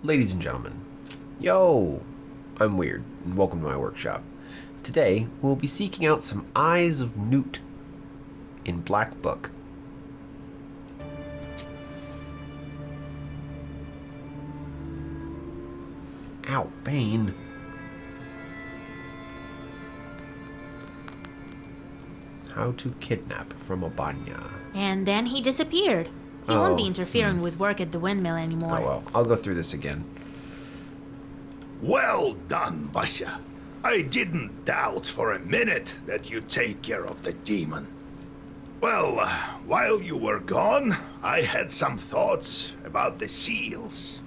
Ladies and gentlemen, yo, I'm Weird, and welcome to my workshop. Today, we'll be seeking out some Eyes of Newt in Black Book. Ow, Bane. How to kidnap from Obanya. And then he disappeared. He won't be interfering with work at the windmill anymore. Oh well, I'll go through this again. Well done, Vasya. I didn't doubt for a minute that you'd take care of the demon. Well, while you were gone, I had some thoughts about the seals.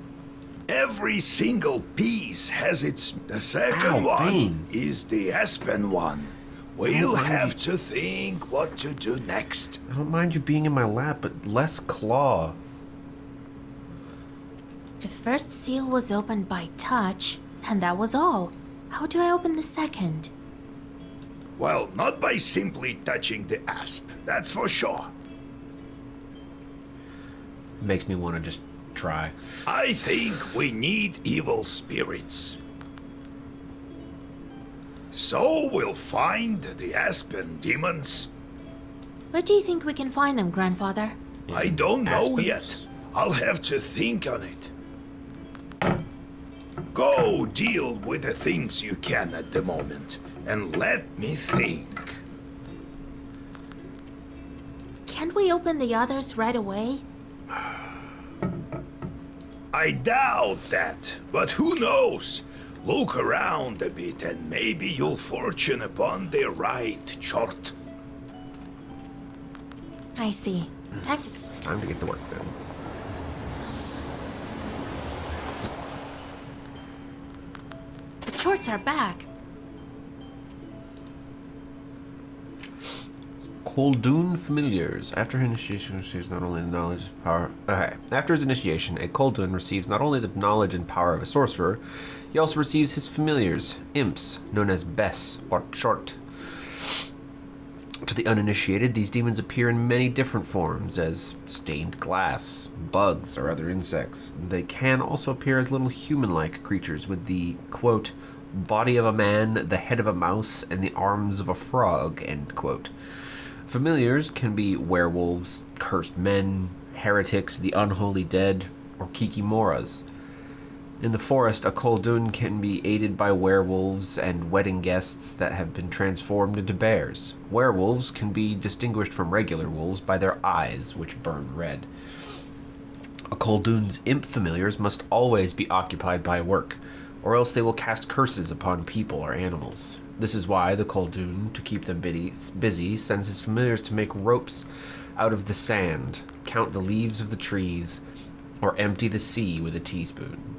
Every single piece has its... The second one is the aspen one. We'll have to think what to do next. I don't mind you being in my lap, but less claw. The first seal was opened by touch, and that was all. How do I open the second? Well, not by simply touching the asp, that's for sure. Makes me want to just try. I think we need evil spirits. So we'll find the aspen demons. Where do you think we can find them, Grandfather? I don't know Aspens? yet. I'll have to think on it. Go deal with the things you can at the moment, and let me think. Can't we open the others right away? I doubt that, but who knows? Look around a bit and maybe you'll fortune upon the right chart. I see. Tactical. Time to get to work then. The shorts are back. Koldun Familiars. After his initiation, receives not only the knowledge and power. Okay. After his initiation, a Koldun receives not only the knowledge and power of a sorcerer, he also receives his familiars, imps, known as Bess or Chort. To the uninitiated, these demons appear in many different forms, as stained glass, bugs, or other insects. They can also appear as little human-like creatures with the, quote, body of a man, the head of a mouse, and the arms of a frog, end quote. Familiars can be werewolves, cursed men, heretics, the unholy dead, or kikimoras. In the forest, a koldun can be aided by werewolves and wedding guests that have been transformed into bears. Werewolves can be distinguished from regular wolves by their eyes, which burn red. A koldun's imp familiars must always be occupied by work, or else they will cast curses upon people or animals. This is why the koldun, to keep them busy, sends his familiars to make ropes out of the sand, count the leaves of the trees, or empty the sea with a teaspoon.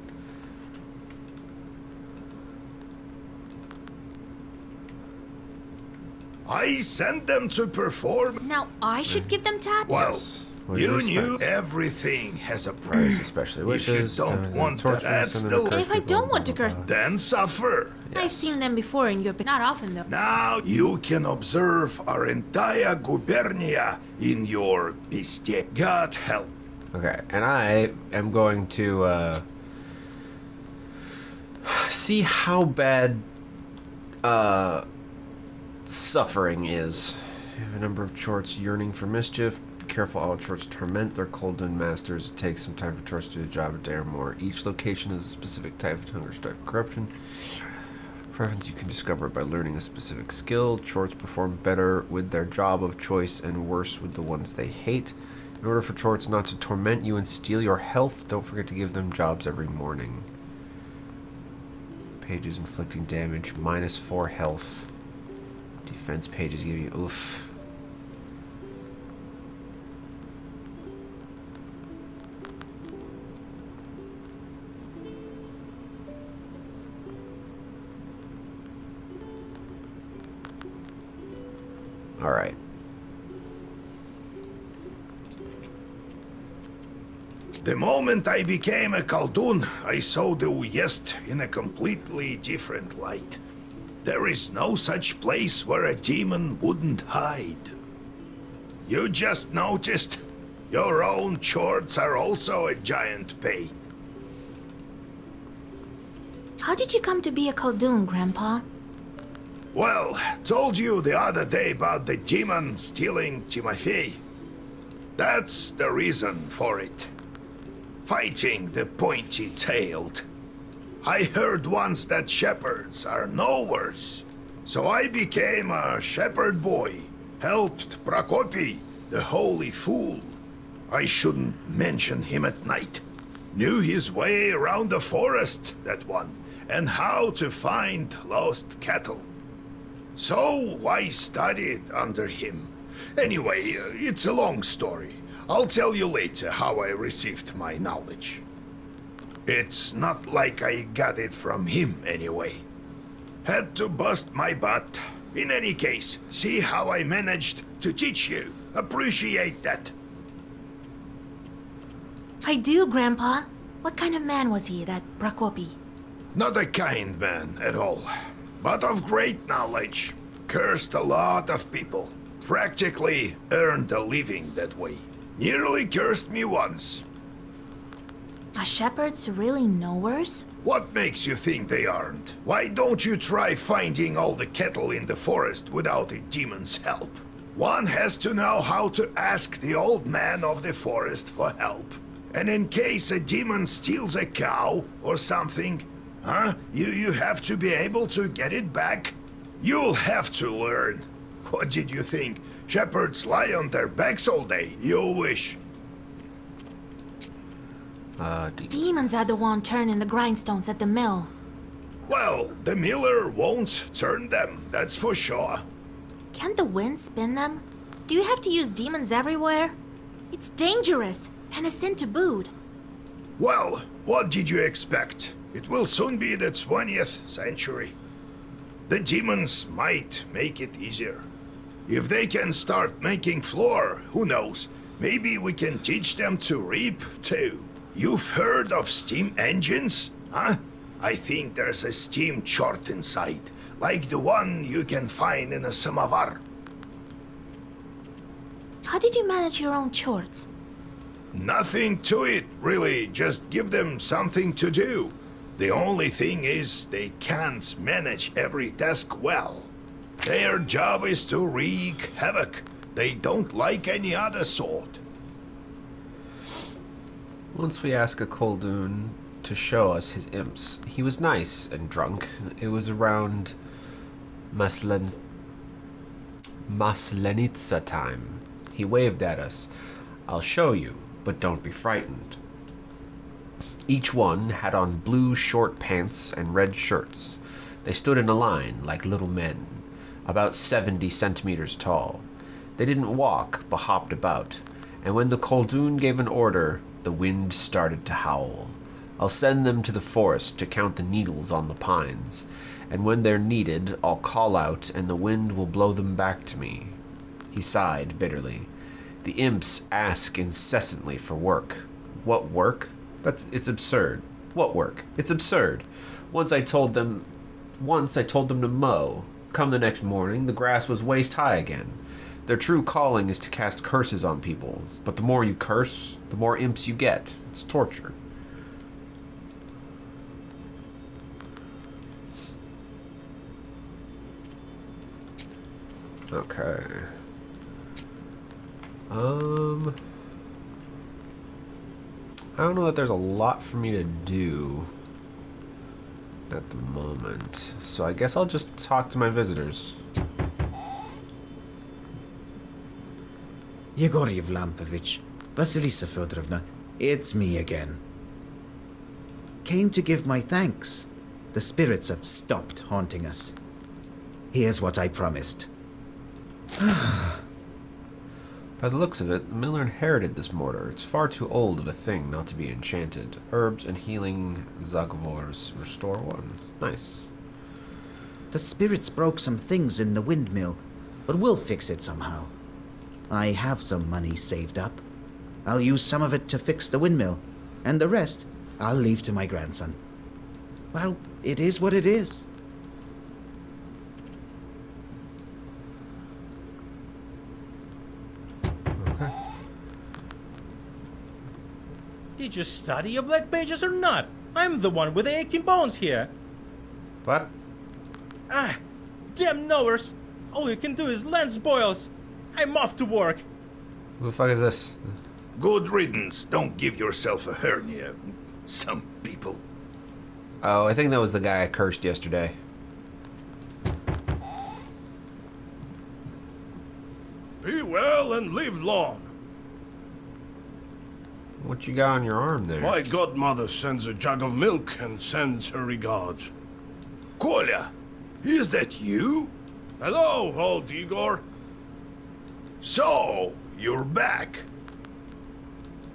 I sent them to perform. Now I should give them tat? Well, Yes. What do you you knew expect? everything has a price. Especially If wishes. you don't want torturous, that, and still, And if I don't want to curse, then suffer. I've seen them before in Europe, not often though. Now you can observe our entire gubernia in your mistake. God help. Okay, and I am going to see how bad suffering is. You have a number of chorts yearning for mischief. Be careful, all chorts torment their koldun masters. It takes some time for chorts to do the job a day or more. Each location has a specific type of hunger, strife, corruption. Preference you can discover by learning a specific skill. Chorts perform better with their job of choice and worse with the ones they hate. In order for chorts not to torment you and steal your health, don't forget to give them jobs every morning. Pages inflicting damage, -4 health. Defense pages give you oof. Alright. The moment I became a Khaldun, I saw the Uyest in a completely different light. There is no such place where a demon wouldn't hide. You just noticed? Your own chorts are also a giant pain. How did you come to be a Khaldun, Grandpa? Well, told you the other day about the demon stealing Timofey. That's the reason for it. Fighting the pointy-tailed. I heard once that shepherds are no worse. So I became a shepherd boy, helped Prokopy, the holy fool. I shouldn't mention him at night. Knew his way around the forest, that one, and how to find lost cattle. So I studied under him. Anyway, it's a long story. I'll tell you later how I received my knowledge. It's not like I got it from him anyway. Had to bust my butt. In any case, see how I managed to teach you. Appreciate that. I do, Grandpa. What kind of man was he, that Prokopy? Not a kind man at all, but of great knowledge. Cursed a lot of people. Practically earned a living that way. Nearly cursed me once. Are shepherds really knowers? What makes you think they aren't? Why don't you try finding all the cattle in the forest without a demon's help? One has to know how to ask the old man of the forest for help. And in case a demon steals a cow or something, you have to be able to get it back. You'll have to learn. What did you think? Shepherds lie on their backs all day? You wish. Demons are the one turning the grindstones at the mill. Well, the miller won't turn them, that's for sure. Can't the wind spin them? Do you have to use demons everywhere? It's dangerous, and a sin to boot. Well, what did you expect? It will soon be the 20th century. The demons might make it easier. If they can start making flour, who knows? Maybe we can teach them to reap, too. You've heard of steam engines, huh? I think there's a steam chart inside, like the one you can find in a samovar. How did you manage your own chores? Nothing to it, really. Just give them something to do. The only thing is they can't manage every task well. Their job is to wreak havoc. They don't like any other sort. Once we asked a Khaldun to show us his imps. He was nice and drunk. It was around Maslenitsa time. He waved at us. I'll show you, but don't be frightened. Each one had on blue short pants and red shirts. They stood in a line like little men, about 70 centimeters tall. They didn't walk, but hopped about, and when the Khaldun gave an order, the wind started to howl. I'll send them to the forest to count the needles on the pines, and when they're needed, I'll call out and the wind will blow them back to me. He sighed bitterly. The imps ask incessantly for work. What work? It's absurd. What work? It's absurd. Once I told them to mow. Come the next morning, the grass was waist high again. Their true calling is to cast curses on people, but the more you curse, the more imps you get. It's torture. Okay. I don't know that there's a lot for me to do at the moment, so I guess I'll just talk to my visitors. Yegoriev Lampovich, Vasilisa Fedorovna, it's me again. Came to give my thanks. The spirits have stopped haunting us. Here's what I promised. By the looks of it, the miller inherited this mortar. It's far too old of a thing not to be enchanted. Herbs and healing zagovors restore one. Nice. The spirits broke some things in the windmill, but we'll fix it somehow. I have some money saved up. I'll use some of it to fix the windmill, and the rest I'll leave to my grandson. Well, it is what it is. Okay. Did you study your black pages or not? I'm the one with the aching bones here. What? Ah, damn knowers! All you can do is lance boils. I'm off to work. Who the fuck is this? Good riddance. Don't give yourself a hernia. Some people. Oh, I think that was the guy I cursed yesterday. Be well and live long. What you got on your arm there? My godmother sends a jug of milk and sends her regards. Kolya, is that you? Hello, old Igor. So, you're back.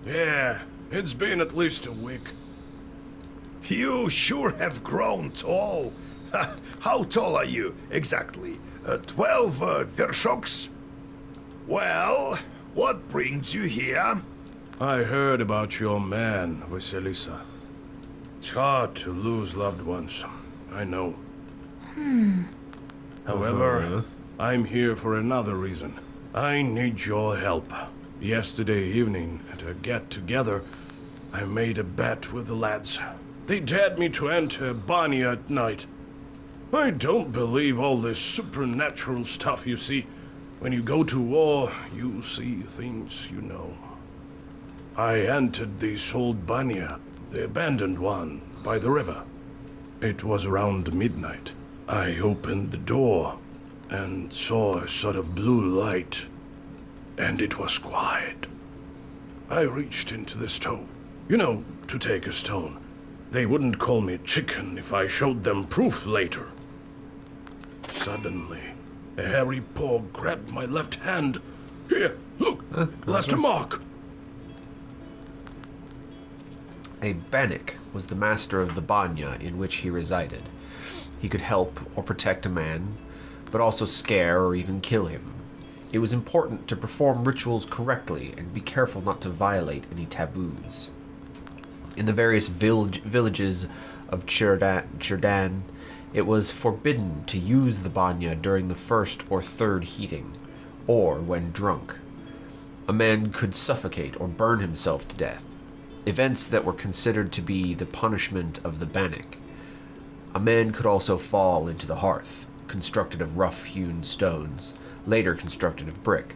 Yeah, it's been at least a week. You sure have grown tall. How tall are you, exactly? 12 vershoks? Well, what brings you here? I heard about your man, Vasilisa. It's hard to lose loved ones, I know. However, I'm here for another reason. I need your help. Yesterday evening, at a get-together, I made a bet with the lads. They dared me to enter Banya at night. I don't believe all this supernatural stuff you see. When you go to war, you see things you know. I entered this old Banya, the abandoned one, by the river. It was around midnight. I opened the door and saw a sort of blue light, and it was quiet. I reached into the stove, you know, to take a stone. They wouldn't call me chicken if I showed them proof later. Suddenly, a hairy paw grabbed my left hand. Here, look, left a mark. A Bannock was the master of the Banya in which he resided. He could help or protect a man, but also scare or even kill him. It was important to perform rituals correctly and be careful not to violate any taboos. In the various villages of Chirdan, it was forbidden to use the Banya during the first or third heating, or when drunk. A man could suffocate or burn himself to death, events that were considered to be the punishment of the Bannock. A man could also fall into the hearth, constructed of rough-hewn stones, later constructed of brick.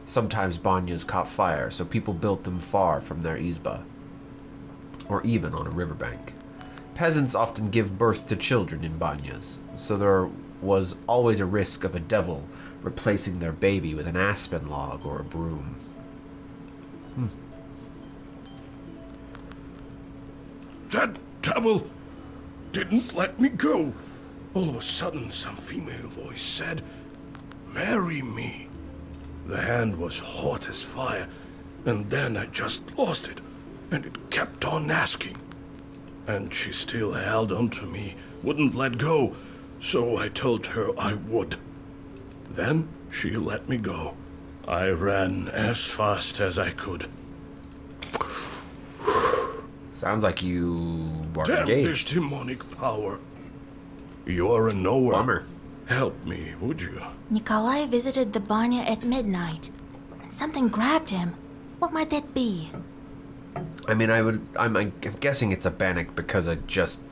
Sometimes banyas caught fire, so people built them far from their izba, or even on a riverbank. Peasants often give birth to children in banyas, so there was always a risk of a devil replacing their baby with an aspen log or a broom. That devil didn't let me go. All of a sudden, some female voice said, "Marry me." The hand was hot as fire, and then I just lost it, and it kept on asking. And she still held on to me, wouldn't let go, so I told her I would. Then she let me go. I ran as fast as I could. Sounds like you are Damn this engaged. demonic power. You're a knower. Bummer. Help me, would you? Nikolai visited the Banya at midnight, and something grabbed him. What might that be? I mean, I'm guessing it's a Bannock because I just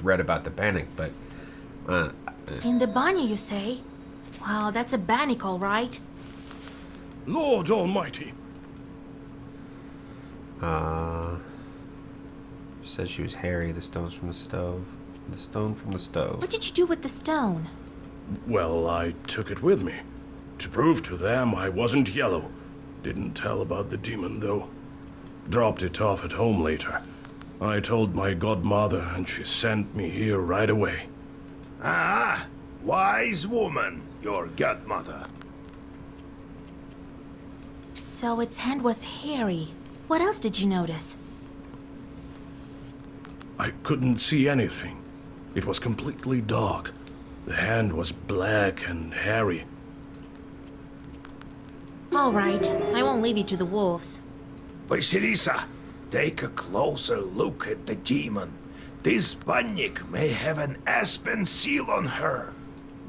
read about the Bannock, but In the Banya, you say? Well, that's a Bannock, all right. Lord Almighty. She says she was hairy. The stones from the stove. The stone from the stove. What did you do with the stone? Well, I took it with me. To prove to them I wasn't yellow. Didn't tell about the demon, though. Dropped it off at home later. I told my godmother, and she sent me here right away. Ah, wise woman, your godmother. So its hand was hairy. What else did you notice? I couldn't see anything. It was completely dark. The hand was black and hairy. All right, I won't leave you to the wolves. Vasilisa, take a closer look at the demon. This Banyak may have an aspen seal on her.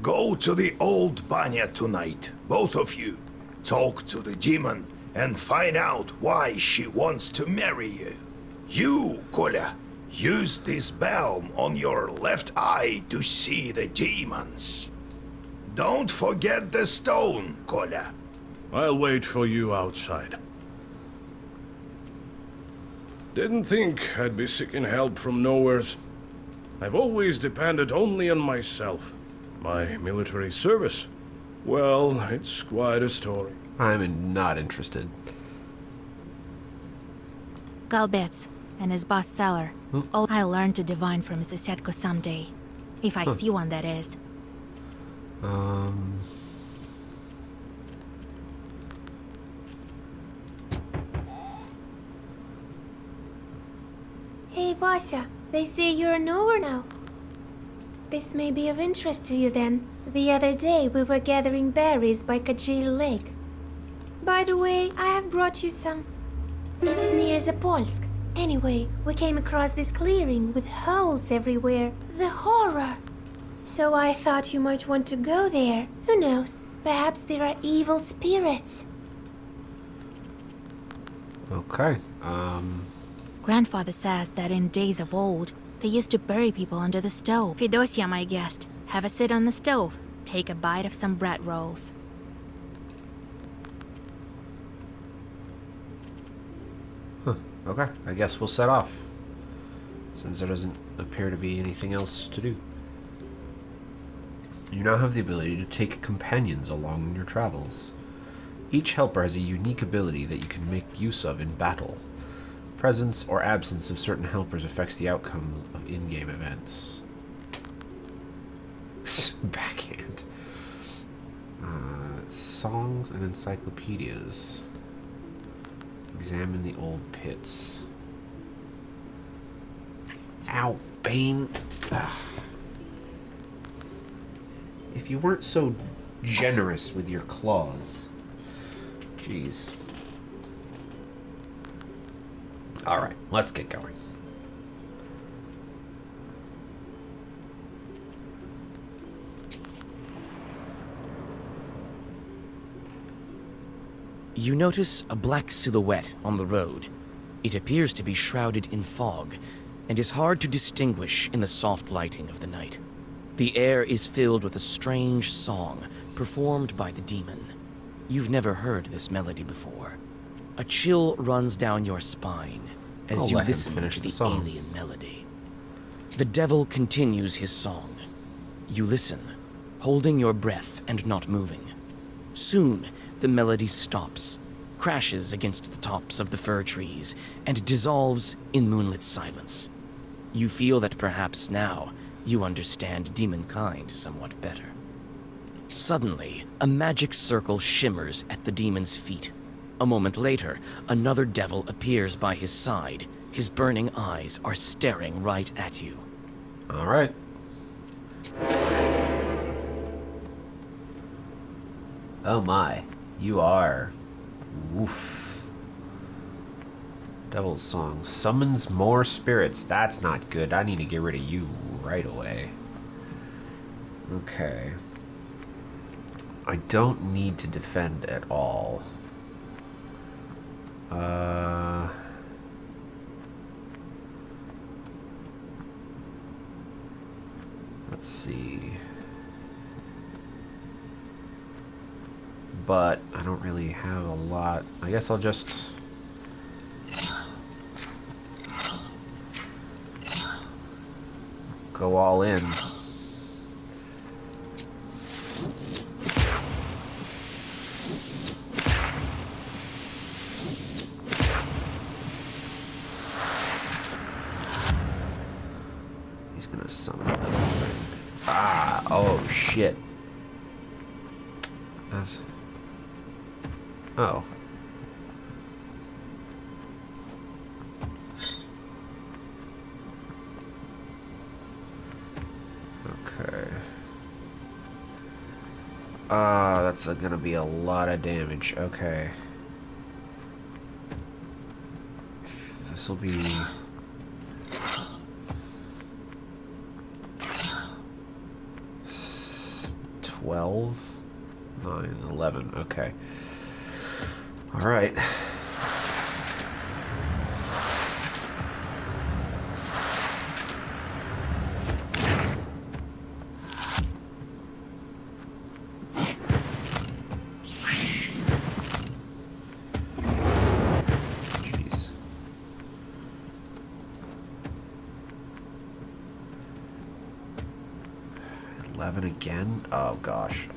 Go to the old Banya tonight, both of you. Talk to the demon and find out why she wants to marry you. You, Kolya, Use this bell on your left eye to see the demons. Don't forget the stone, Kolya. I'll wait for you outside. Didn't think I'd be seeking help from nowheres. I've always depended only on myself. My military service? Well, it's quite a story. I'm not interested. Galbets and his boss Seller. Oh, I'll learn to divine from Zisetko someday. If I see one, that is. Hey, Vasya, they say you're a knower now. This may be of interest to you then. The other day we were gathering berries by Kajil Lake. By the way, I have brought you some. It's near Zapolsk. Anyway, we came across this clearing with holes everywhere. The horror! So I thought you might want to go there. Who knows? Perhaps there are evil spirits. Okay. Grandfather says that in days of old, they used to bury people under the stove. Fedosia, my guest, have a sit on the stove, take a bite of some bread rolls. Okay, I guess we'll set off, since there doesn't appear to be anything else to do. You now have the ability to take companions along in your travels. Each helper has a unique ability that you can make use of in battle. Presence or absence of certain helpers affects the outcomes of in-game events. Backhand. Songs and encyclopedias. Examine the old pits. Ow, Bane. Ugh. If you weren't so generous with your claws. Jeez. Alright, let's get going. You notice a black silhouette on the road. It appears to be shrouded in fog, and is hard to distinguish in the soft lighting of the night. The air is filled with a strange song performed by the demon. You've never heard this melody before. A chill runs down your spine as I'll you let him listen finish to the the song. alien melody. The devil continues his song. You listen, holding your breath and not moving. Soon, the melody stops, crashes against the tops of the fir trees, and dissolves in moonlit silence. You feel that perhaps now you understand demonkind somewhat better. Suddenly, a magic circle shimmers at the demon's feet. A moment later, another devil appears by his side. His burning eyes are staring right at you. Alright. Oh my. You are. Woof. Devil's Song. Summons more spirits. That's not good. I need to get rid of you right away. Okay. I don't need to defend at all. Let's see. But I don't really have a lot. I guess I'll just... go all in. He's gonna summon another thing. Ah, oh shit. That's... Oh. Okay. That's gonna be a lot of damage. Okay. This'll be... 12, 9, 11. Okay. All right. 11 again? Oh gosh.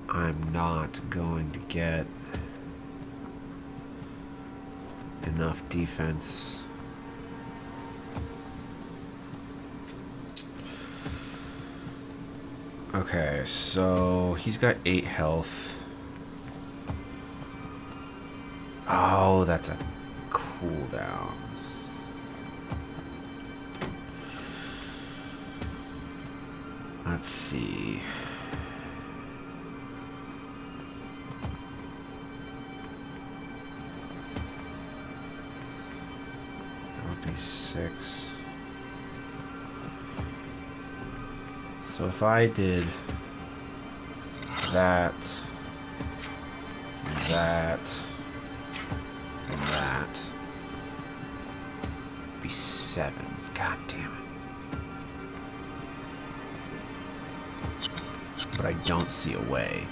I'm not going to get enough defense. Okay, so he's got 8 health. Oh, that's a cooldown. Let's see. That would be 6. So if I did that, that, and that, it'd be 7. God damn it. But I don't see a way.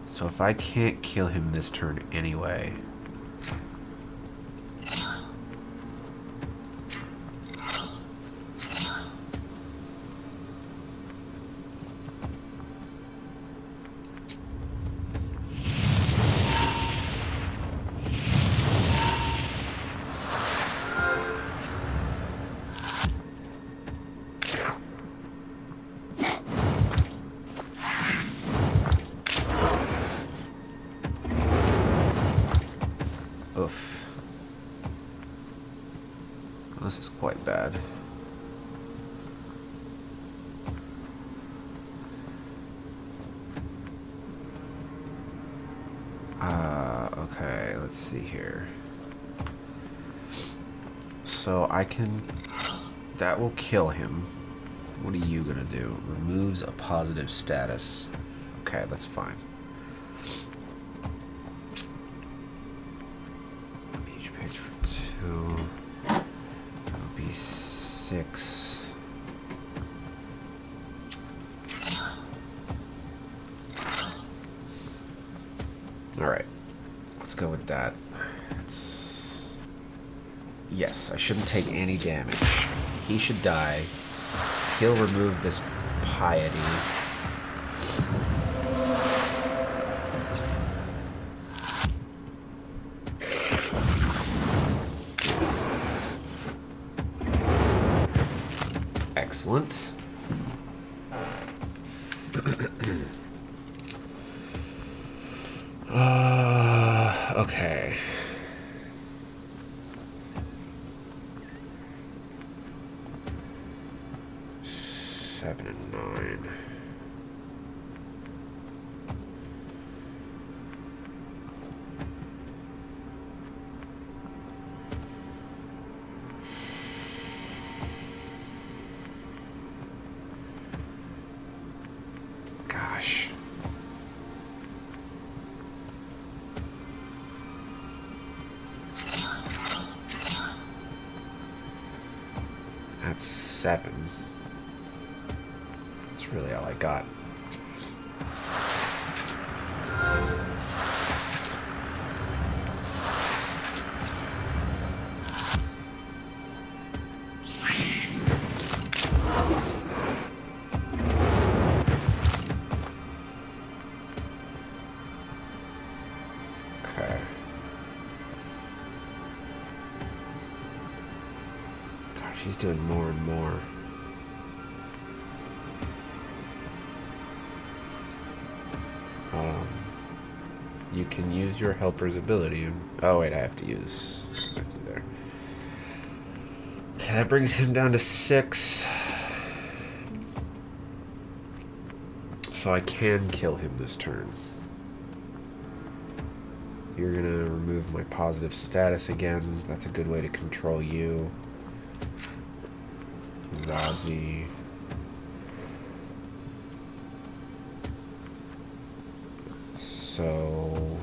So if I can't kill him this turn anyway, oof. This is quite bad. Okay, let's see here. So I can... That will kill him. What are you gonna do? Removes a positive status. Okay, that's fine. Each page for 2. That would be 6. Alright. Let's go with that. Yes, I shouldn't take any damage. He should die. He'll remove this piety. Excellent. Okay. Seven and 9. Gosh. That's 7. That's really all I got. Okay. Gosh, he's doing more and more. You can use your helper's ability. Oh wait, I have to use there. Okay, that brings him down to 6. So I can kill him this turn. You're gonna remove my positive status again. That's a good way to control you. Razi. So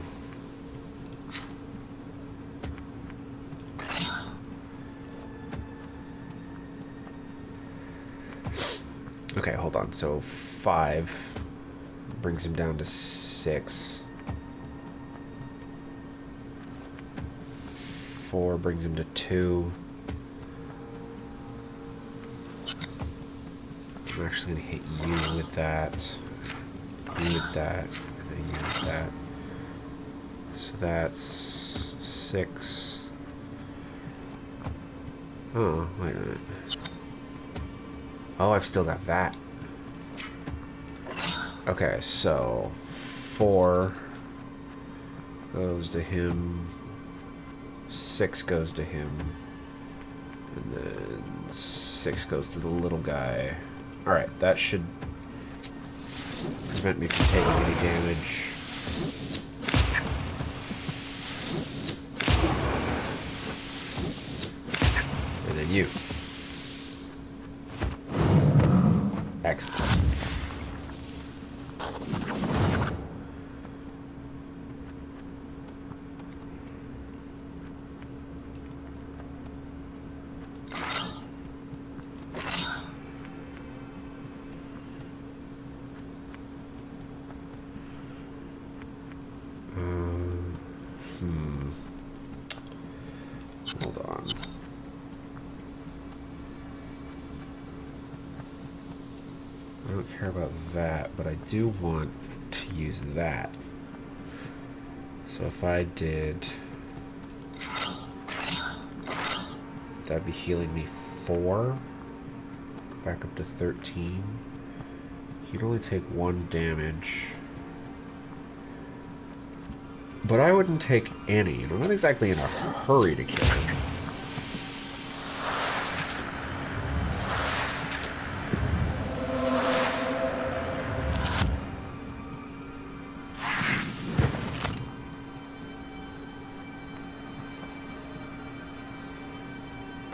Okay, hold on. So 5 brings him down to 6. 4 brings him to 2. I'm actually going to hit you with that. You with that. And then you with that. So that's 6. Oh, wait a minute. Oh, I've still got that. Okay, so 4 goes to him. 6 goes to him. And then 6 goes to the little guy. Alright, that should prevent me from taking any damage. And then you. Excellent. Hold on. I don't care about that, but I do want to use that. So if I did... that'd be healing me 4. Go back up to 13. He'd only take 1 damage. But I wouldn't take any, and I'm not exactly in a hurry to kill him.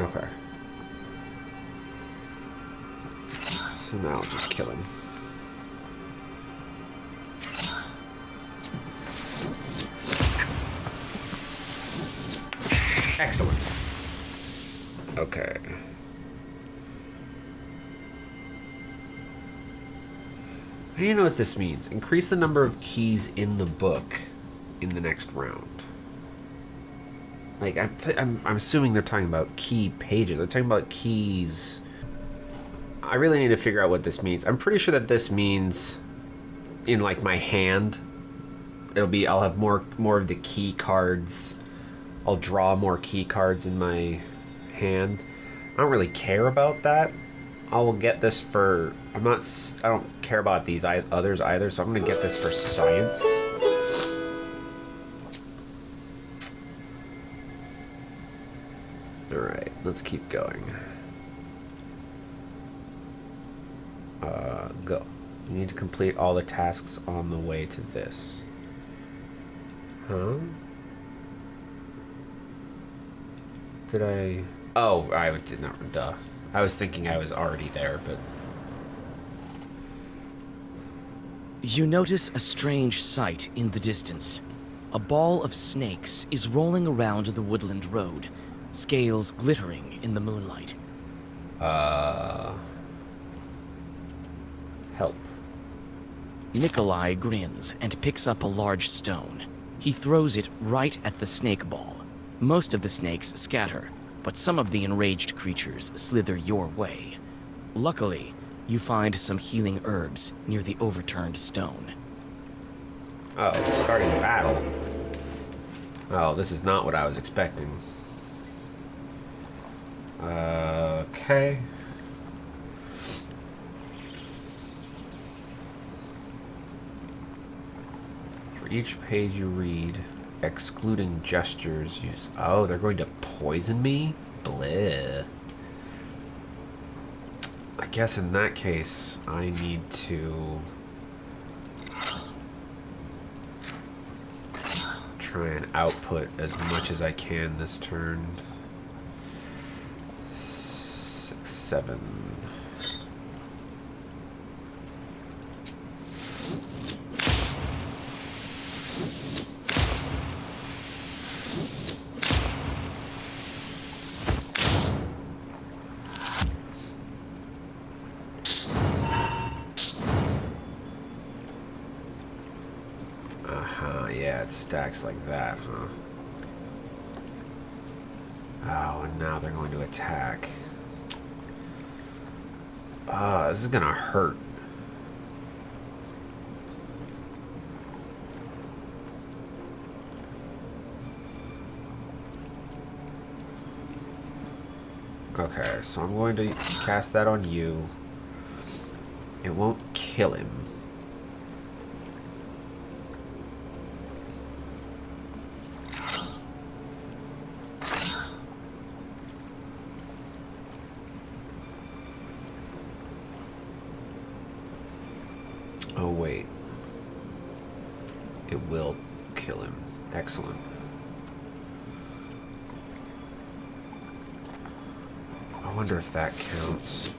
Okay. So now I'll just kill him. Excellent. Okay. I don't know what this means. Increase the number of keys in the book in the next round. Like, I'm assuming they're talking about key pages. They're talking about keys. I really need to figure out what this means. I'm pretty sure that this means in, like, my hand, I'll have more of the key cards. I'll draw more key cards in my hand. I don't really care about that. I will get this for... I don't care about these others either, so I'm going to get this for science. Alright, let's keep going. Go. You need to complete all the tasks on the way to this. Huh? Did I... Oh, I did not... Duh. I was thinking I was already there, but... You notice a strange sight in the distance. A ball of snakes is rolling around the woodland road, scales glittering in the moonlight. Help. Nikolai grins and picks up a large stone. He throws it right at the snake ball. Most of the snakes scatter, but some of the enraged creatures slither your way. Luckily, you find some healing herbs near the overturned stone. Oh, starting battle. Oh, this is not what I was expecting. Okay. For each page you read, excluding gestures, use... Oh, they're going to poison me? Bleh. I guess in that case, I need to... try and output as much as I can this turn. 6, 7... stacks like that, huh? Oh, and now they're going to attack. This is gonna hurt. Okay, so I'm going to cast that on you. It won't kill him. Oh, wait. It will kill him. Excellent. I wonder if that counts.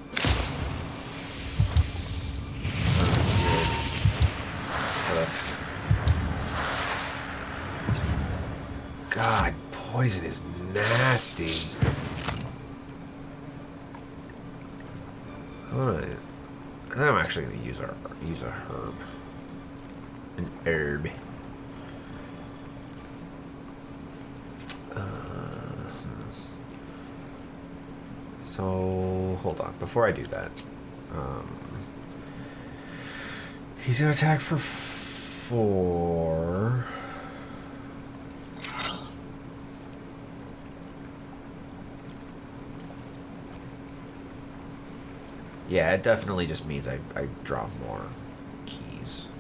God, poison is nasty. Alright. I'm actually going to use a herb. An herb. So, hold on. Before I do that, he's going to attack for 4. Yeah, it definitely just means I draw more keys.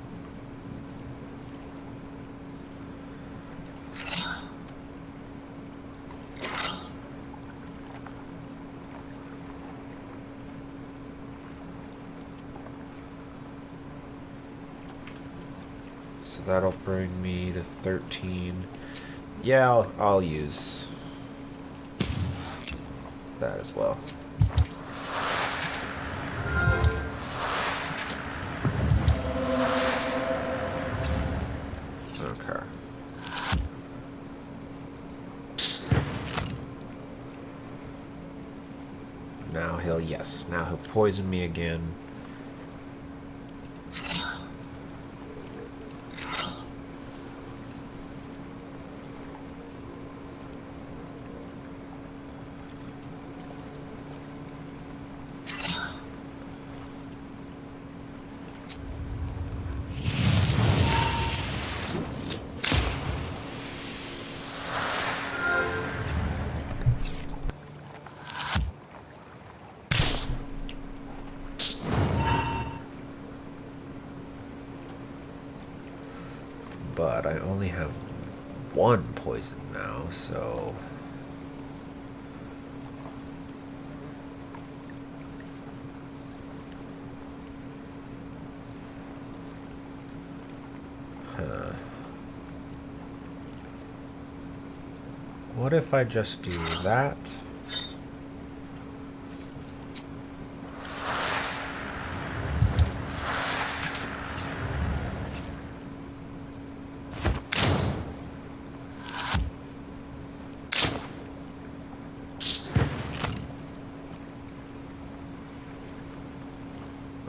So that'll bring me to 13. Yeah, I'll use that as well. Okay. Now now he'll poison me again. But I only have 1 poison now, so... Huh. What if I just do that?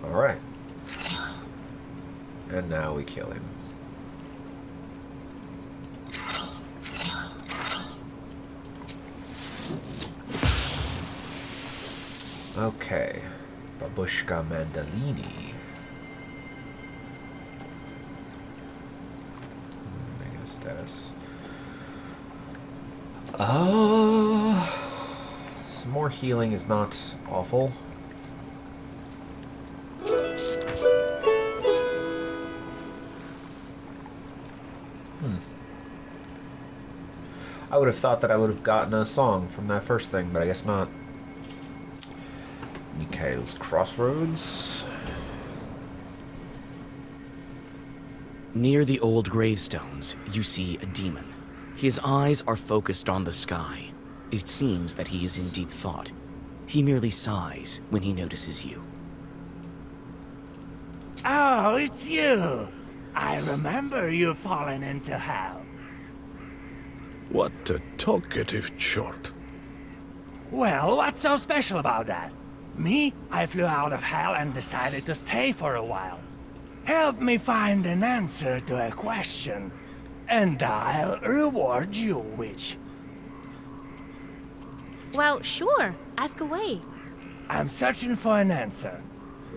Alright. And now we kill him. Okay. Babushka Mandalini. Negative status. Some more healing is not awful. I would have thought that I would have gotten a song from that first thing, but I guess not. Mikhail's Crossroads. Near the old gravestones, you see a demon. His eyes are focused on the sky. It seems that he is in deep thought. He merely sighs when he notices you. Oh, it's you! I remember you falling into hell. What a talkative chort. Well, what's so special about that? Me, I flew out of hell and decided to stay for a while. Help me find an answer to a question. and I'll reward you, witch. Well, sure. Ask away. I'm searching for an answer.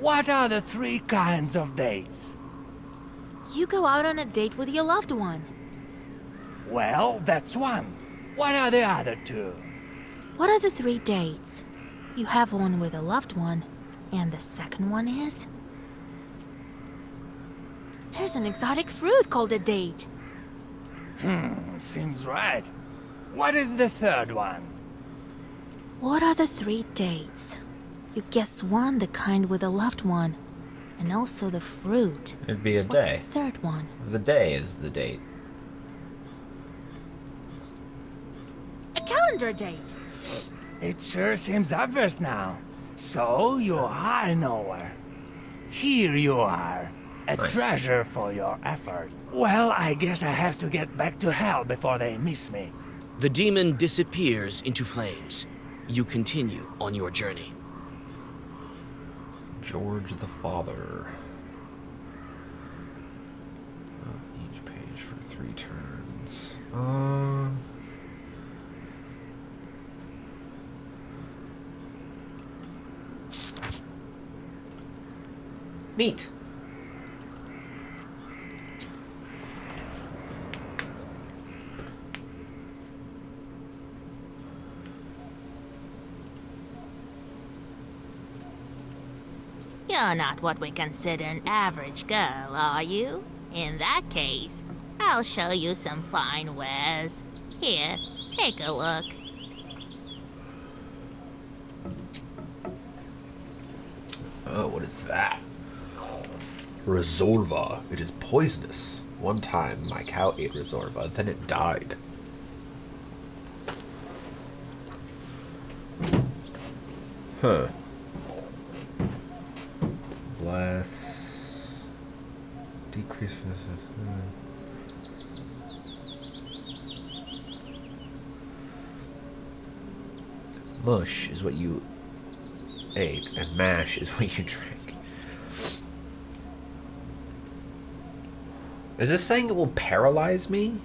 What are the 3 kinds of dates? You go out on a date with your loved one. Well, that's one. What are the other 2? What are the 3 dates? You have one with a loved one, and the second one is? There's an exotic fruit called a date. Seems right. What is the 3rd one? What are the 3 dates? You guessed one, the kind with a loved one, and also the fruit. It'd be a What's day. the 3rd one? The day is the date. A calendar date. It sure seems obvious now. So you are a knower. Here you are. A Nice. treasure for your effort. Well, I guess I have to get back to hell before they miss me. The demon disappears into flames. You continue on your journey. George the Father. Each page for 3 turns. Neat. You're not what we consider an average girl, are you? In that case, I'll show you some fine wares. Here, take a look. Oh, what is that? Resolva. It is poisonous. One time, my cow ate Resolva, then it died. Huh. Bless. Decrease. Mush is what you ate, and mash is what you drank. Is this saying it will paralyze me?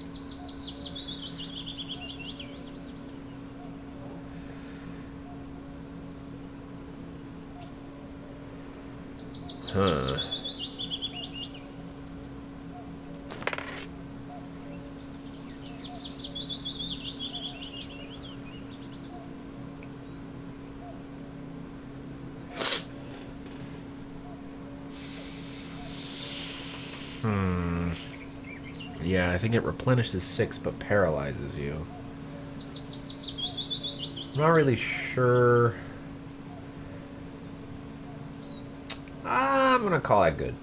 Huh. Yeah, I think it replenishes 6 but paralyzes you. I'm not really sure. I'm gonna call it good.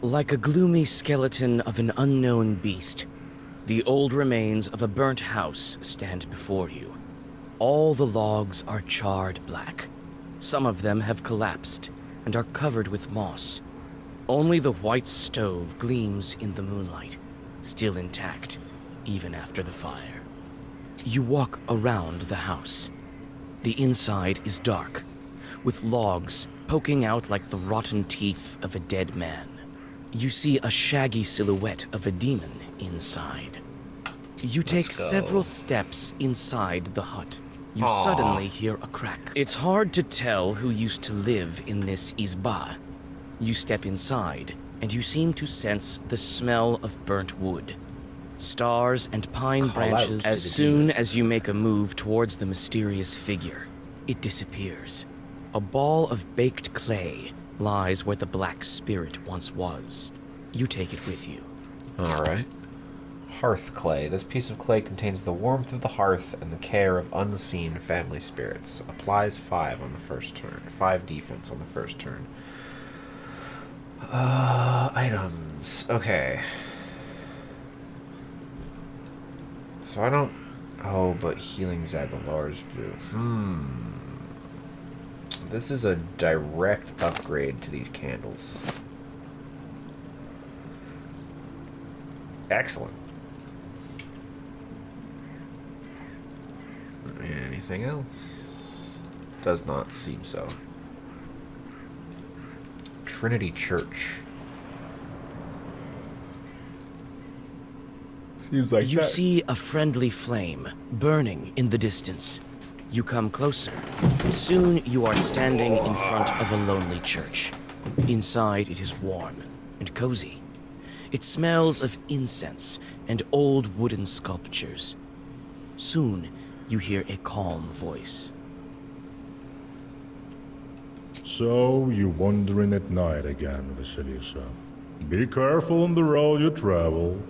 Like a gloomy skeleton of an unknown beast, the old remains of a burnt house stand before you. All the logs are charred black. Some of them have collapsed and are covered with moss. Only the white stove gleams in the moonlight, still intact, even after the fire. You walk around the house. The inside is dark, with logs poking out like the rotten teeth of a dead man. You see a shaggy silhouette of a demon inside. You take Let's go. several steps inside the hut. You suddenly hear a crack. It's hard to tell who used to live in this izba. You step inside, and you seem to sense the smell of burnt wood. Stars and pine Call out branches. to As the soon demon. as you make a move towards the mysterious figure, it disappears. A ball of baked clay lies where the black spirit once was. You take it with you. Alright. Hearth clay. This piece of clay contains the warmth of the hearth and the care of unseen family spirits. Applies 5 on the first turn. 5 defense on the first turn. Items. Okay. So I don't... Oh, but healing Zagalars do. This is a direct upgrade to these candles. Excellent. Anything else? Does not seem so. Trinity Church. Seems like You see a friendly flame burning in the distance. You come closer, and soon you are standing in front of a lonely church. Inside it is warm and cozy. It smells of incense and old wooden sculptures. Soon you hear a calm voice. So, you wandering at night again, Vasilisa. Be careful on the road you travel.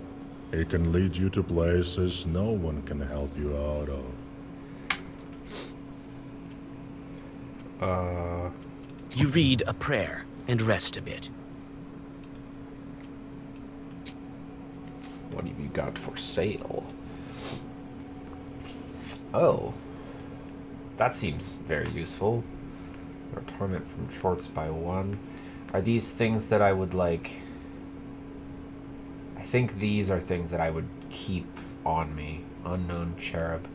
It can lead you to places no one can help you out of. You read a prayer and rest a bit. What have you got for sale? Oh. That seems very useful. Or torment from shorts by 1. Are these things that I would like... I think these are things that I would keep on me. Unknown cherub.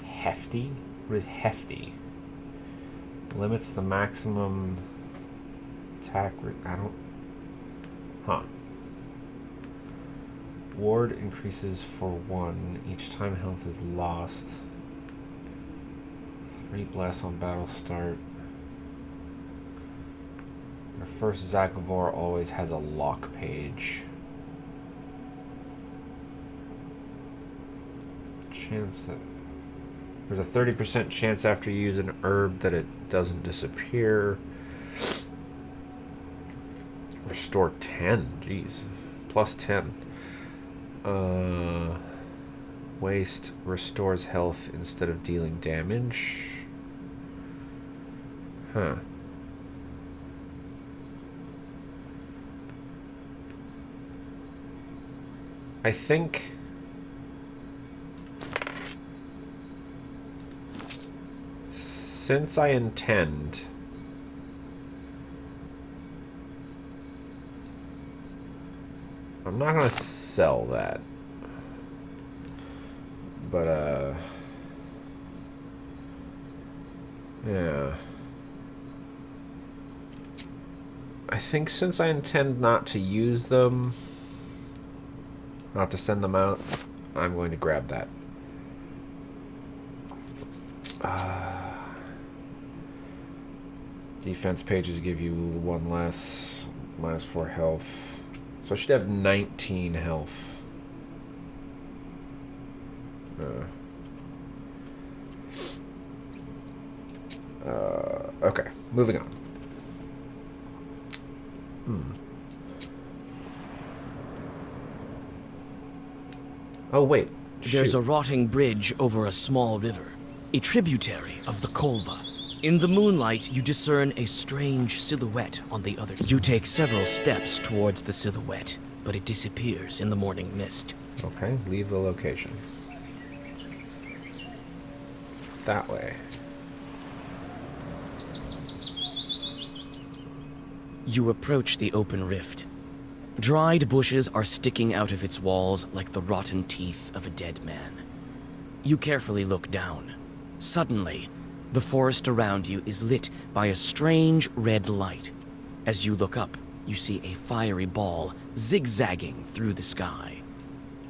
Hefty? What is hefty? Limits the maximum attack... I don't... Huh. Ward increases for 1 each time health is lost. 3 blasts on battle start. Your first Zakavor always has a lock page. Chance that... There's a 30% chance after you use an herb that it doesn't disappear. Restore 10. Jeez. Plus 10. Waste restores health instead of dealing damage. Huh. I think... Since I intend... I'm not gonna sell that. But, yeah. I think since I intend not to use them, not to send them out, I'm going to grab that. Defense pages give you 1 less, minus 4 health. So I should have 19 health. Okay, moving on. Oh, wait. There's a rotting bridge over a small river, a tributary of the Kolva. In the moonlight, you discern a strange silhouette on the other. You take several steps towards the silhouette, but it disappears in the morning mist. Okay, leave the location. That way. You approach the open rift. Dried bushes are sticking out of its walls like the rotten teeth of a dead man. You carefully look down. Suddenly, the forest around you is lit by a strange red light. As you look up, you see a fiery ball zigzagging through the sky.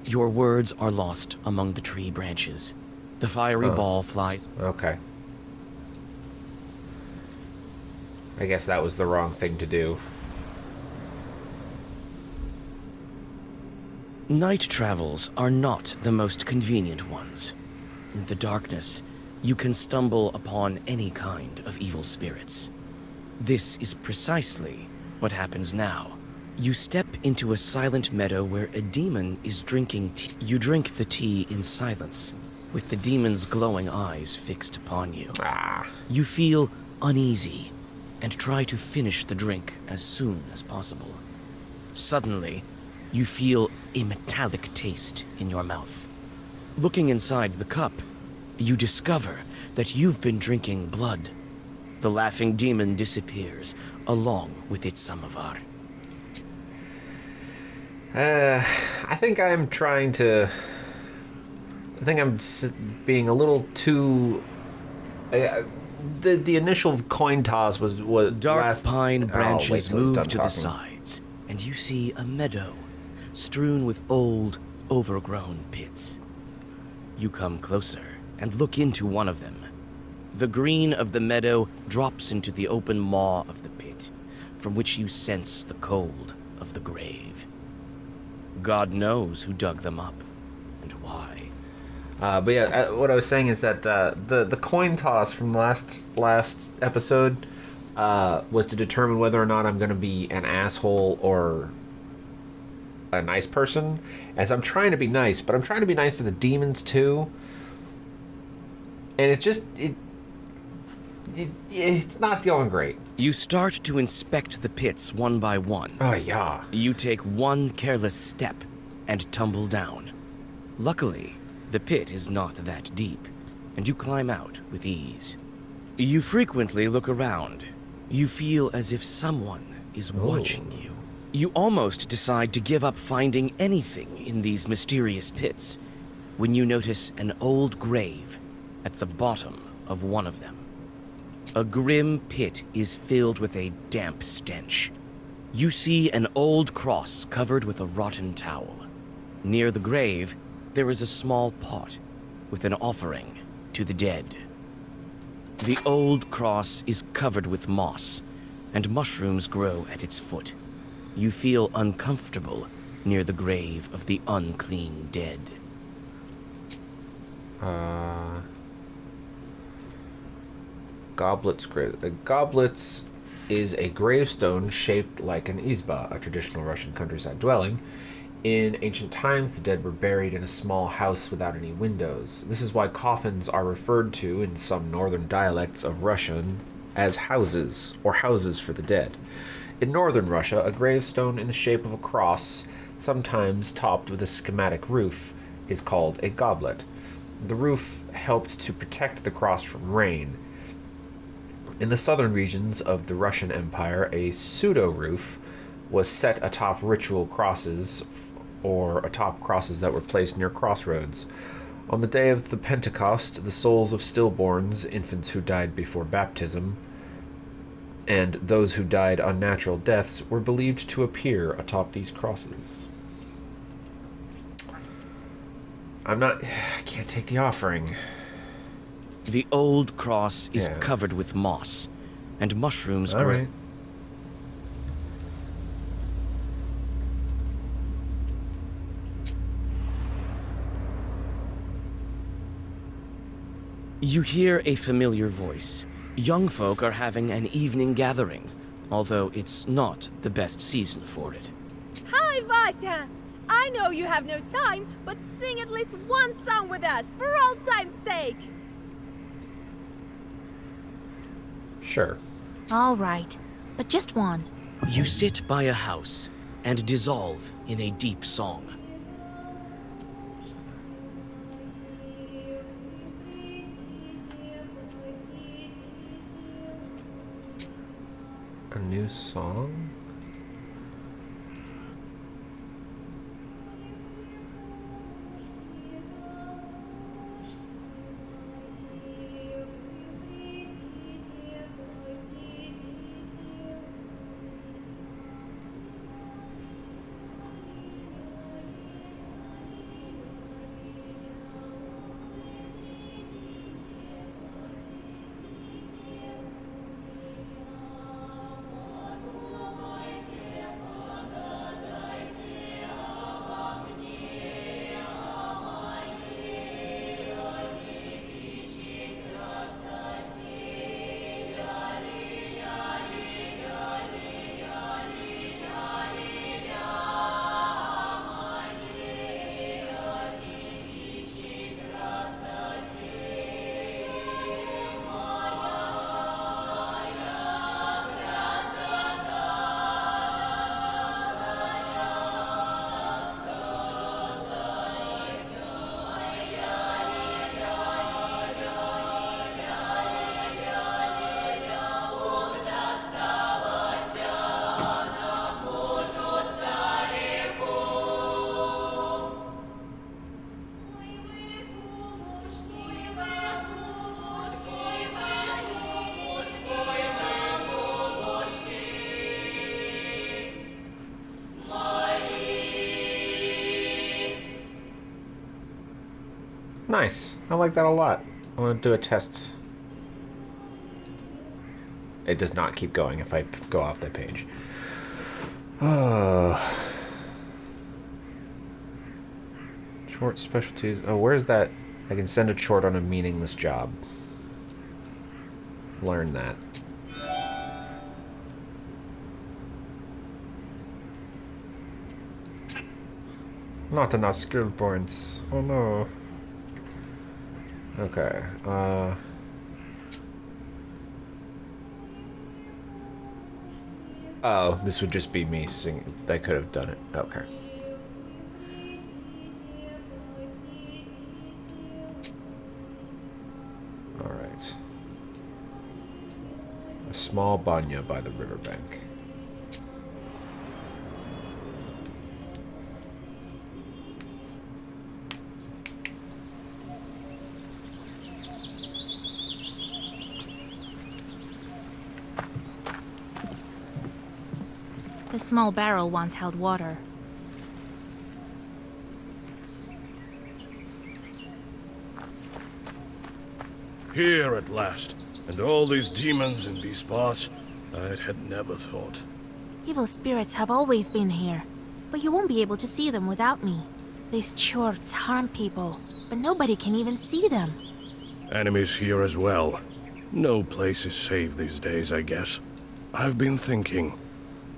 Your words are lost among the tree branches. The fiery ball flies. Okay. I guess that was the wrong thing to do. Night travels are not the most convenient ones. In the darkness, you can stumble upon any kind of evil spirits. This is precisely what happens now. You step into a silent meadow where a demon is drinking tea. You drink the tea in silence, with the demon's glowing eyes fixed upon you. You feel uneasy and try to finish the drink as soon as possible. Suddenly, you feel a metallic taste in your mouth. Looking inside the cup, you discover that you've been drinking blood. The laughing demon disappears, along with its samovar. I think I'm trying to I think I'm being a little too. The initial coin toss was Dark pine branches wait till he's done move to the talking. sides, and you see a meadow strewn with old, overgrown pits. You come closer and look into one of them. The green of the meadow drops into the open maw of the pit, from which you sense the cold of the grave. God knows who dug them up and why. But yeah, what I was saying is that the coin toss from last episode was to determine whether or not I'm going to be an asshole or a nice person. As I'm trying to be nice, but I'm trying to be nice to the demons too. And it's not going great. You start to inspect the pits one by one. Oh yeah. You take one careless step and tumble down. Luckily, the pit is not that deep, and you climb out with ease. You frequently look around. You feel as if someone is watching you. You almost decide to give up finding anything in these mysterious pits when you notice an old grave at the bottom of one of them. A grim pit is filled with a damp stench. You see an old cross covered with a rotten towel. Near the grave, there is a small pot with an offering to the dead. The old cross is covered with moss, and mushrooms grow at its foot. You feel uncomfortable near the grave of the unclean dead. Goblet's grave. The goblets is a gravestone shaped like an izba, a traditional Russian countryside dwelling. In ancient times, the dead were buried in a small house without any windows. This is why coffins are referred to in some northern dialects of Russian as houses, or houses for the dead. In northern Russia, a gravestone in the shape of a cross, sometimes topped with a schematic roof, is called a goblet. The roof helped to protect the cross from rain. In the southern regions of the Russian Empire, a pseudo-roof was set atop ritual crosses, or atop crosses that were placed near crossroads. On the day of the Pentecost, the souls of stillborns, infants who died before baptism, and those who died unnatural deaths were believed to appear atop these crosses. I can't take the offering. The old cross is covered with moss, and mushrooms grow. Right. You hear a familiar voice. Young folk are having an evening gathering, although it's not the best season for it. Hi, Vasya! I know you have no time, but sing at least one song with us, for old time's sake! Sure. All right, but just one. You sit by a house and dissolve in a deep song. A new song? Nice. I like that a lot. I want to do a test. It does not keep going if I go off that page. Short specialties. Oh, where's that? I can send a chort on a meaningless job. Learn that. Not enough skill points. Oh no. Okay. Oh, this would just be me singing. I could have done it. Okay. Alright. A small banya by the riverbank. The small barrel once held water. Here at last. And all these demons in these parts, I had never thought. Evil spirits have always been here, but you won't be able to see them without me. These chorts harm people, but nobody can even see them. Enemies here as well. No place is safe these days, I guess. I've been thinking,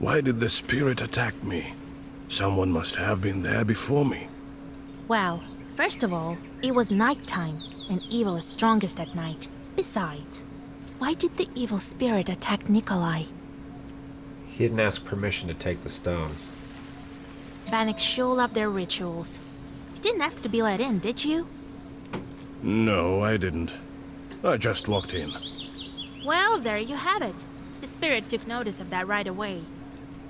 why did the spirit attack me? Someone must have been there before me. Well, first of all, it was nighttime, and evil is strongest at night. Besides, why did the evil spirit attack Nikolai? He didn't ask permission to take the stone. Bannock sure love their rituals. You didn't ask to be let in, did you? No, I didn't. I just walked in. Well, there you have it. The spirit took notice of that right away.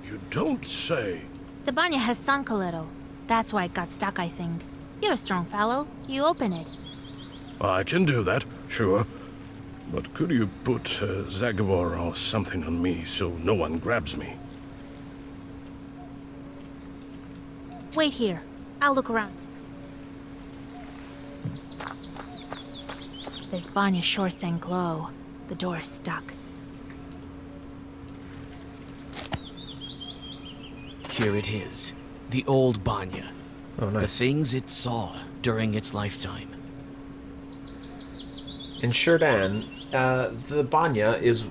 You don't say. The banya has sunk a little. That's why it got stuck, I think. You're a strong fellow. You open it. I can do that, sure. But could you put Zagavor or something on me so no one grabs me? Wait here. I'll look around. This banya sure sank low. The door is stuck. Here it is. The old banya. Oh, nice. The things it saw during its lifetime. In Sherdan, the banya is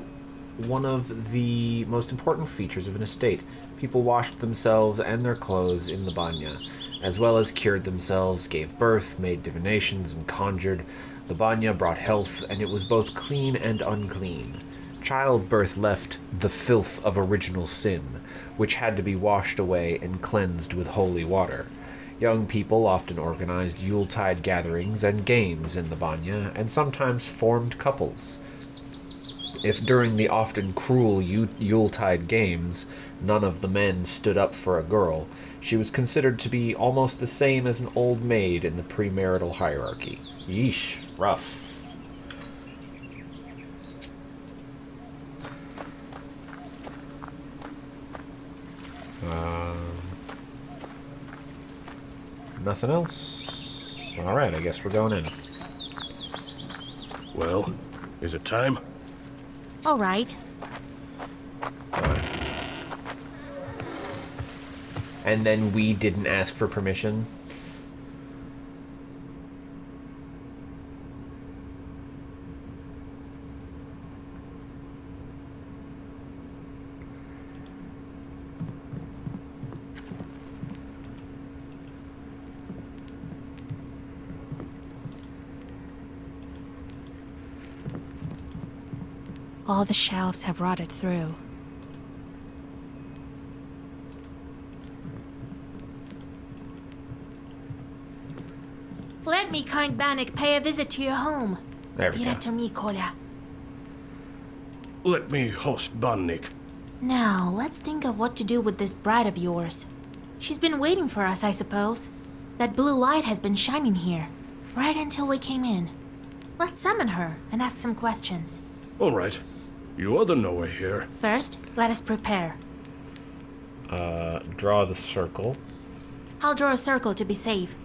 one of the most important features of an estate. People washed themselves and their clothes in the banya, as well as cured themselves, gave birth, made divinations, and conjured. The banya brought health, and it was both clean and unclean. Childbirth left the filth of original sin, which had to be washed away and cleansed with holy water. Young people often organized Yuletide gatherings and games in the banya, and sometimes formed couples. If during the often cruel Yuletide games none of the men stood up for a girl, she was considered to be almost the same as an old maid in the premarital hierarchy. Yeesh, rough. Nothing else? Alright, I guess we're going in. Well, is it time? All right. And then we didn't ask for permission? All the shelves have rotted through. Let me, kind Bannock, pay a visit to your home. There we Repeat go. after me, Kolya. Let me host Bannik. Now, let's think of what to do with this bride of yours. She's been waiting for us, I suppose. That blue light has been shining here, right until we came in. Let's summon her and ask some questions. All right. You are the knower here. First, let us prepare. Draw the circle. I'll draw a circle to be safe.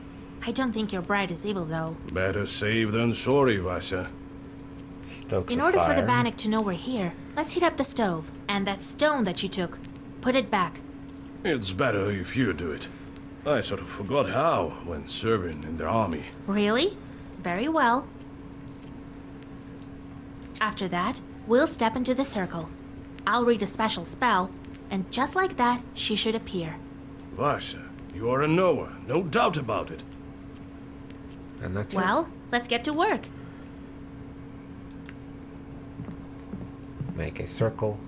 I don't think your bride is evil, though. Better safe than sorry, Vasya. Stokes In a order for the fire. Bannock to know we're here, let's heat up the stove. And that stone that you took, put it back. It's better if you do it. I sort of forgot how when serving in the army. Really? Very well. After that, we'll step into the circle. I'll read a special spell, and just like that, she should appear. Vasya, you are a knower, no doubt about it. And that's it. Well, let's get to work. Make a circle.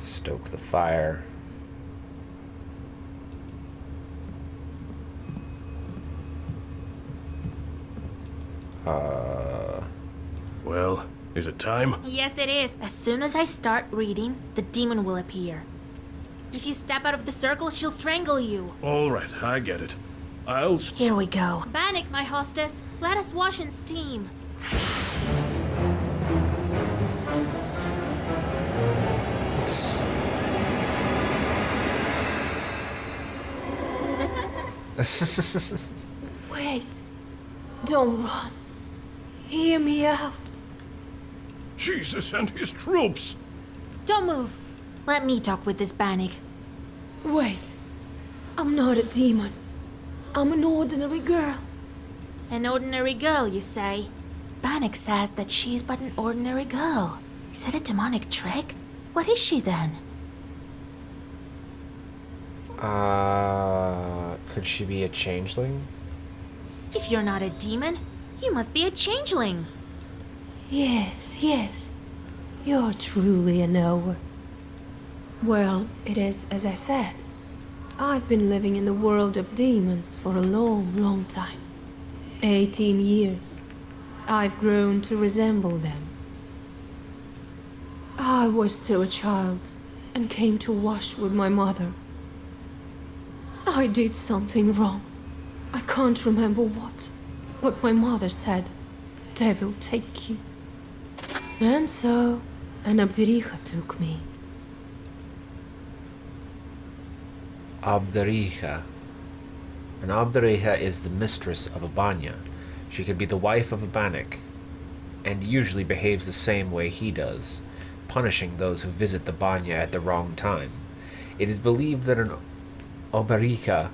Stoke the fire. Well, is it time? Yes, it is. As soon as I start reading, the demon will appear. If you step out of the circle, she'll strangle you. All right, I get it. I'll... Here we go. Bannock, my hostess, let us wash in steam. Wait. Don't run. Hear me out. Jesus and his troops! Don't move. Let me talk with this Bannock. Wait. I'm not a demon. I'm an ordinary girl. An ordinary girl, you say? Bannock says that she's but an ordinary girl. Is it a demonic trick? What is she then? Could she be a changeling? If you're not a demon, you must be a changeling. Yes. You're truly a knower. Well, it is as I said. I've been living in the world of demons for a long time. 18 years. I've grown to resemble them. I was still a child and came to wash with my mother. I did something wrong. I can't remember what, but my mother said, "Devil take you." And so, an Abdericha took me. Abdericha. An Abdericha is the mistress of a banya. She could be the wife of a Bannock, and usually behaves the same way he does, punishing those who visit the banya at the wrong time. It is believed that an Abdericha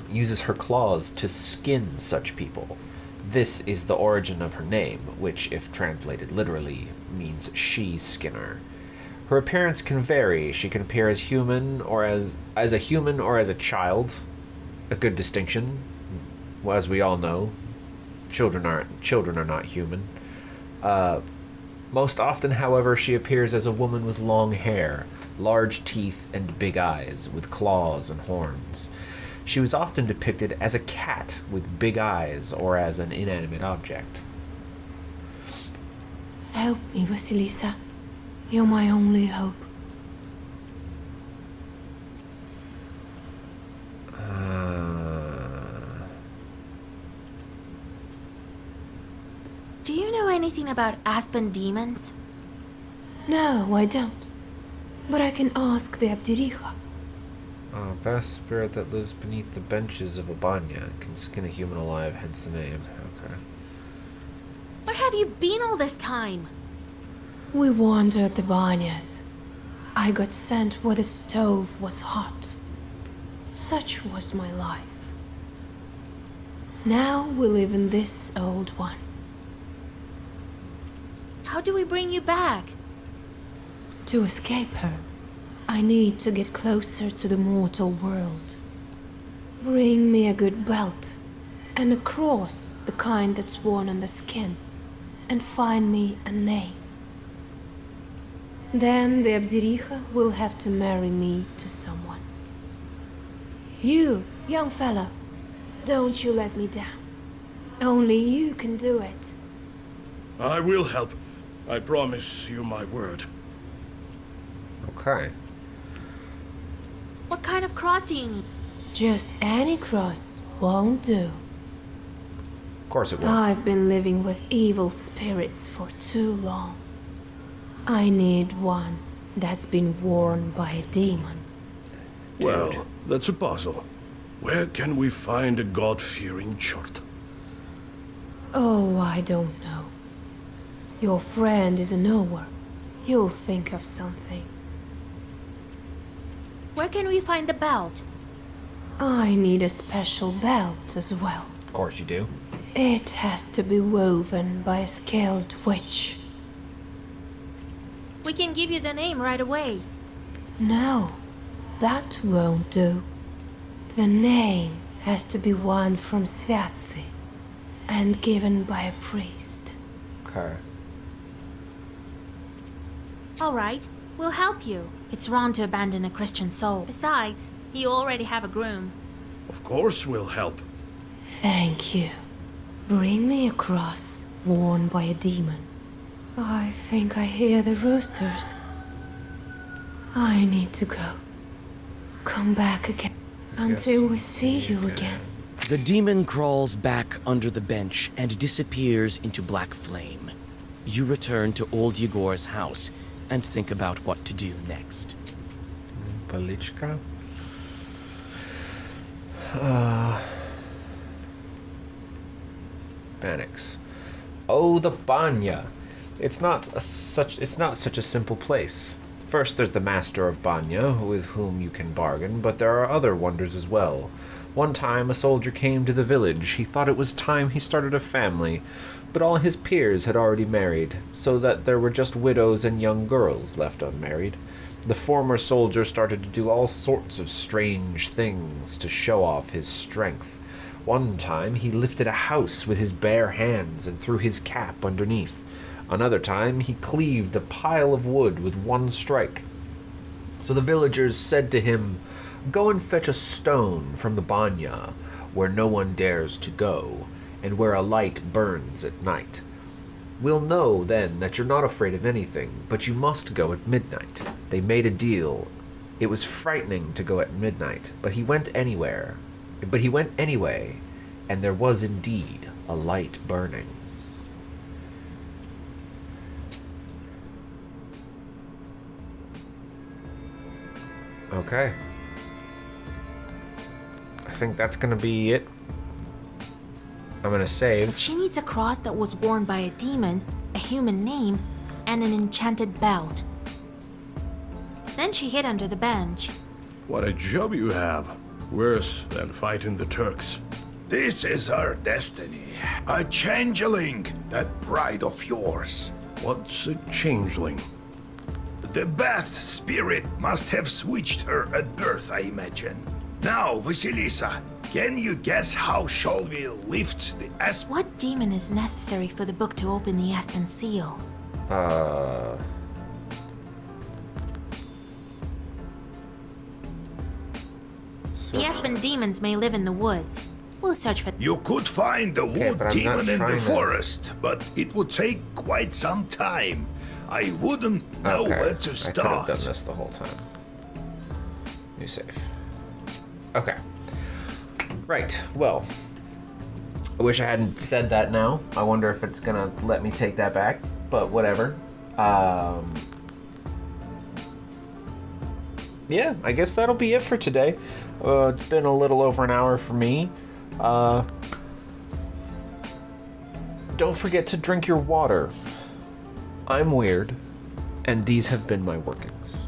uses her claws to skin such people. This is the origin of her name, which, if translated literally, means she-skinner. Her appearance can vary. She can appear as human or as a human or as a child. A good distinction. Well, as we all know, children are not human. Most often, however, she appears as a woman with long hair, large teeth, and big eyes, with claws and horns. She was often depicted as a cat with big eyes or as an inanimate object. Help me, Vasilisa. You're my only hope. Do you know anything about aspen demons? No, I don't. But I can ask the Abdericha. A vast spirit that lives beneath the benches of a banya can skin a human alive, hence the name. Okay. Where have you been all this time? We wandered the banyas. I got sent where the stove was hot. Such was my life. Now we live in this old one. How do we bring you back? To escape her, I need to get closer to the mortal world. Bring me a good belt and a cross, the kind that's worn on the skin, and find me a name. Then the Abdericha will have to marry me to someone. You, young fellow, don't you let me down. Only you can do it. I will help. I promise you my word. Okay. What kind of cross do you need? Just any cross won't do. Of course it will. I've been living with evil spirits for too long. I need one that's been worn by a demon. Well, that's a puzzle. Where can we find a God-fearing chart? Oh, I don't know. Your friend is a knower. You'll think of something. Where can we find the belt? I need a special belt as well. Of course you do. It has to be woven by a skilled witch. We can give you the name right away. No, that won't do. The name has to be one from Sviatsi and given by a priest. Okay. All right, we'll help you. It's wrong to abandon a Christian soul. Besides, you already have a groom. Of course we'll help. Thank you. Bring me a cross worn by a demon. I think I hear the roosters. I need to go. Come back again until we see you again. The demon crawls back under the bench and disappears into black flame. You return to old Yegor's house and think about what to do next. Palichka? Banix. Oh, the Banya. It's not such a simple place. First, there's the master of Banya, with whom you can bargain, but there are other wonders as well. One time, a soldier came to the village. He thought it was time he started a family, but all his peers had already married, so that there were just widows and young girls left unmarried. The former soldier started to do all sorts of strange things to show off his strength. One time, he lifted a house with his bare hands and threw his cap underneath. Another time, he cleaved a pile of wood with one strike. So the villagers said to him, "Go and fetch a stone from the Banya, where no one dares to go, and where a light burns at night. We'll know then that you're not afraid of anything, but you must go at midnight." They made a deal. It was frightening to go at midnight, but he went anyway, and there was indeed a light burning. Okay. I think that's gonna be it. I'm gonna save. But she needs a cross that was worn by a demon, a human name, and an enchanted belt. Then she hid under the bench. What a job you have. Worse than fighting the Turks. This is our destiny. A changeling, that bride of yours. What's a changeling? The Bath spirit must have switched her at birth, I imagine. Now, Vasilisa, can you guess how shall we lift the asp? What demon is necessary for the book to open the Aspen seal? The Aspen demons may live in the woods. We'll search for. You could find the wood but I'm not demon in the trying to- forest, but it would take quite some time. I wouldn't know Okay, where to I could have start. done this the whole time. New save. Okay. Right, well. I wish I hadn't said that now. I wonder if it's gonna let me take that back, but whatever. Yeah, I guess that'll be it for today. It's been a little over an hour for me. Don't forget to drink your water. I'm Weird, and these have been my workings.